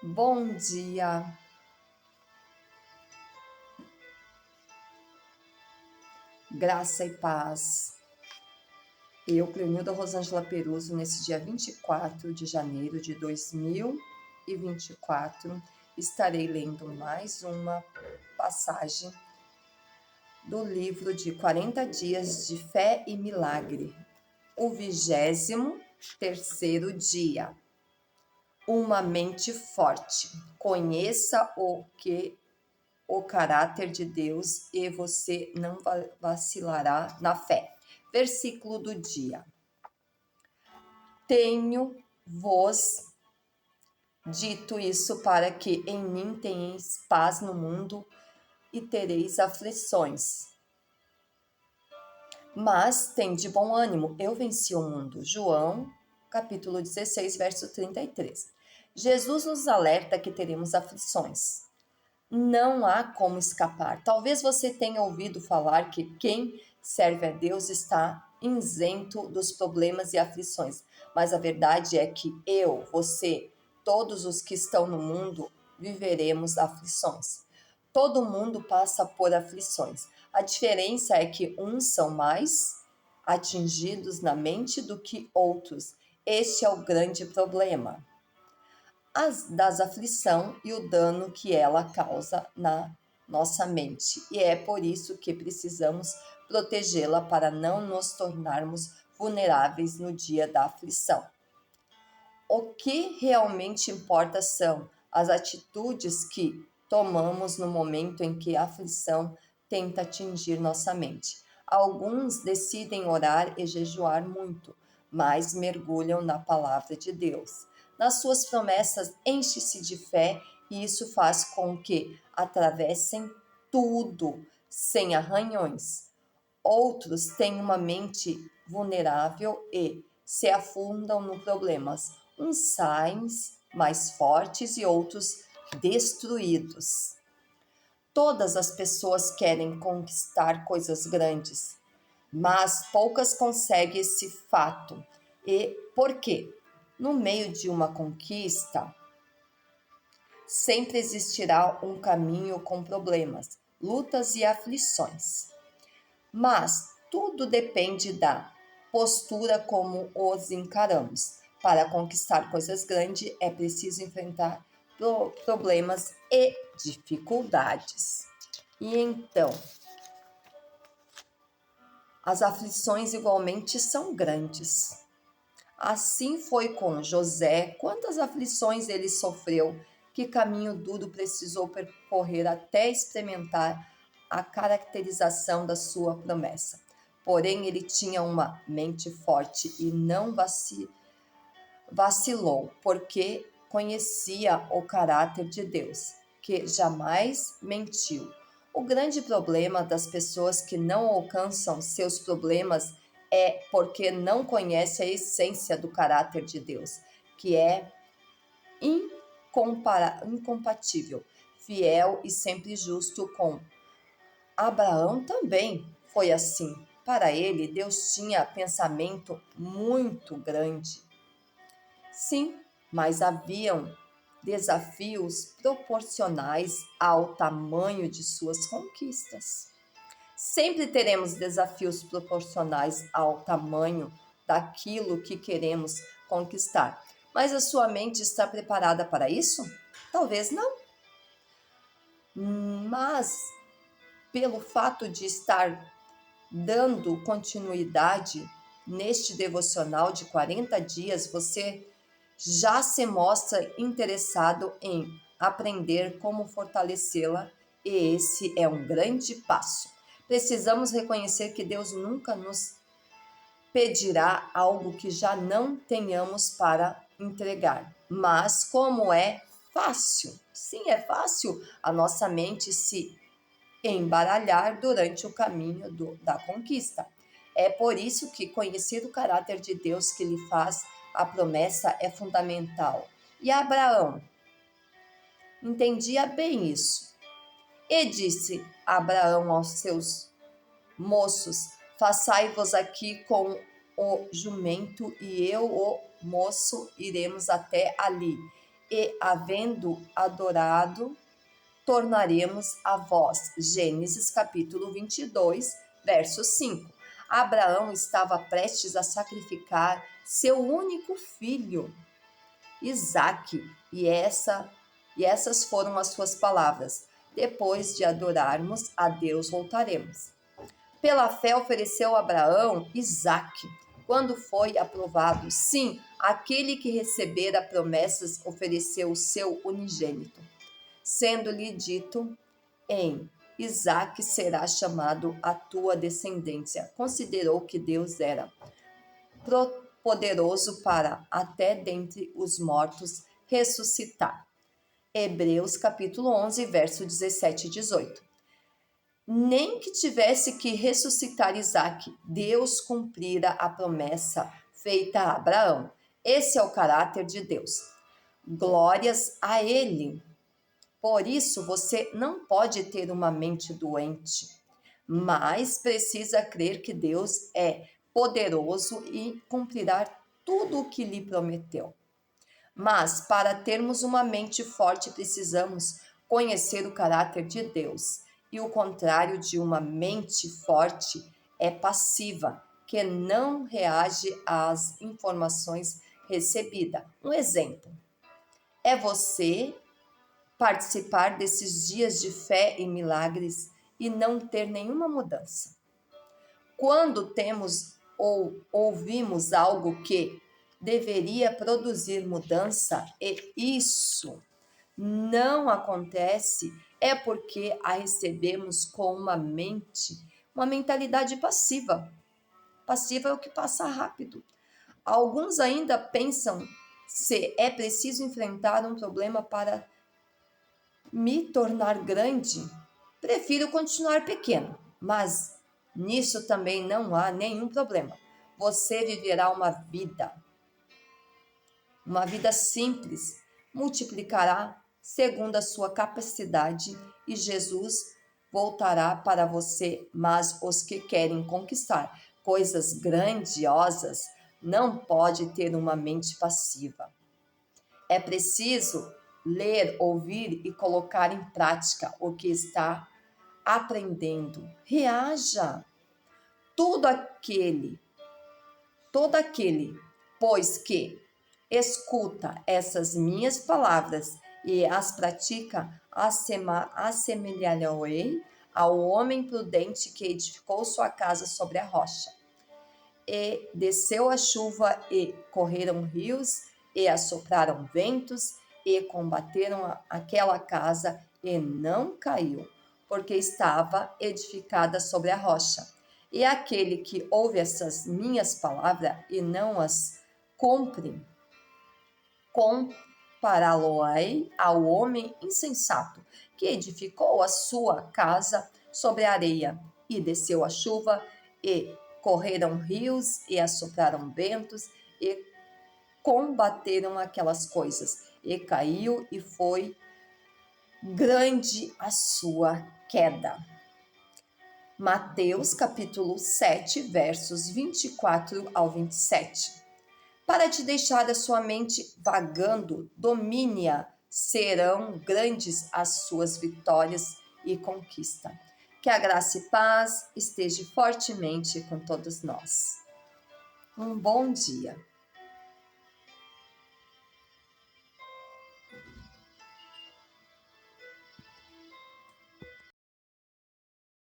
Bom dia, graça e paz. Eu, Cleonilda Rosângela Peruso, nesse dia 24 de janeiro de 2024, estarei lendo mais uma passagem do livro de 40 Dias de Fé e Milagre, o 23º dia. Uma mente forte. Conheça o caráter de Deus e você não vacilará na fé. Versículo do dia. Tenho-vos dito isso para que em mim tenhais paz no mundo e tereis aflições. Mas tem de bom ânimo, eu venci o mundo. João, capítulo 16, verso 33. Jesus nos alerta que teremos aflições. Não há como escapar. Talvez você tenha ouvido falar que quem serve a Deus está isento dos problemas e aflições, mas a verdade é que eu, você, todos os que estão no mundo viveremos aflições. Todo mundo passa por aflições. A diferença é que uns são mais atingidos na mente do que outros. Este é o grande problema das aflição e o dano que ela causa na nossa mente. E é por isso que precisamos protegê-la para não nos tornarmos vulneráveis no dia da aflição. O que realmente importa são as atitudes que tomamos no momento em que a aflição tenta atingir nossa mente. Alguns decidem orar e jejuar muito, mas mergulham na palavra de Deus. Nas suas promessas, enche-se de fé e isso faz com que atravessem tudo sem arranhões. Outros têm uma mente vulnerável e se afundam no problemas. Uns saem mais fortes e outros destruídos. Todas as pessoas querem conquistar coisas grandes, mas poucas conseguem esse fato. E por quê? No meio de uma conquista, sempre existirá um caminho com problemas, lutas e aflições. Mas tudo depende da postura como os encaramos. Para conquistar coisas grandes é preciso enfrentar problemas e dificuldades. E então, as aflições igualmente são grandes. Assim foi com José, quantas aflições ele sofreu, que caminho duro precisou percorrer até experimentar a caracterização da sua promessa. Porém, ele tinha uma mente forte e não vacilou, porque conhecia o caráter de Deus, que jamais mentiu. O grande problema das pessoas que não alcançam seus problemas é porque não conhecem a essência do caráter de Deus, que é incompatível, fiel e sempre justo com Abraão também foi assim. Para ele, Deus tinha pensamento muito grande. Sim, mas haviam desafios proporcionais ao tamanho de suas conquistas. Sempre teremos desafios proporcionais ao tamanho daquilo que queremos conquistar. Mas a sua mente está preparada para isso? Talvez não. Mas, pelo fato de estar dando continuidade neste devocional de 40 dias, você já se mostra interessado em aprender como fortalecê-la, e esse é um grande passo. Precisamos reconhecer que Deus nunca nos pedirá algo que já não tenhamos para entregar. Mas como é fácil, sim, é fácil a nossa mente se embaralhar durante o caminho da conquista. É por isso que conhecer o caráter de Deus que lhe faz a promessa é fundamental. E Abraão entendia bem isso. E disse Abraão aos seus moços: façai-vos aqui com o jumento, e eu, o moço, iremos até ali. e, havendo adorado, tornaremos a vós. Gênesis capítulo 22, verso 5. Abraão estava prestes a sacrificar seu único filho, Isaque, e essas foram as suas palavras: depois de adorarmos a Deus, voltaremos. Pela fé ofereceu Abraão Isaque. Quando foi aprovado, sim, aquele que recebera promessas ofereceu o seu unigênito, sendo-lhe dito: em Isaque será chamado a tua descendência. Considerou que Deus era poderoso para, até dentre os mortos, ressuscitar. Hebreus capítulo 11, verso 17 e 18. Nem que tivesse que ressuscitar Isaque, Deus cumprira a promessa feita a Abraão. Esse é o caráter de Deus. Glórias a Ele. Por isso, você não pode ter uma mente doente, mas precisa crer que Deus é poderoso e cumprirá tudo o que lhe prometeu. Mas, para termos uma mente forte, precisamos conhecer o caráter de Deus. E o contrário de uma mente forte é passiva, que não reage às informações recebidas. Um exemplo é você participar desses dias de fé e milagres e não ter nenhuma mudança. Quando temos ou ouvimos algo que deveria produzir mudança e isso não acontece, é porque a recebemos com uma mentalidade passiva. Passiva é o que passa rápido. Alguns ainda pensam se é preciso enfrentar um problema para me tornar grande. Prefiro continuar pequeno, mas nisso também não há nenhum problema. Você viverá uma vida simples, multiplicará segundo a sua capacidade e Jesus voltará para você. Mas os que querem conquistar coisas grandiosas não pode ter uma mente passiva. É preciso ler, ouvir e colocar em prática o que está aprendendo. Reaja. Todo aquele, pois que escuta essas minhas palavras e as pratica, assemelhar-lhe-ei ao homem prudente que edificou sua casa sobre a rocha. E desceu a chuva, e correram rios, e assopraram ventos, e combateram aquela casa, e não caiu, porque estava edificada sobre a rocha. E aquele que ouve essas minhas palavras e não as cumpre, compará-lo-ei ao homem insensato, que edificou a sua casa sobre a areia, e desceu a chuva, e correram rios, e assopraram ventos, e combateram aquelas coisas, e caiu, e foi grande a sua queda. Mateus capítulo 7, versos 24 ao 27. Para te deixar a sua mente vagando, domine-a, serão grandes as suas vitórias e conquista. Que a graça e paz esteja fortemente com todos nós. Um bom dia.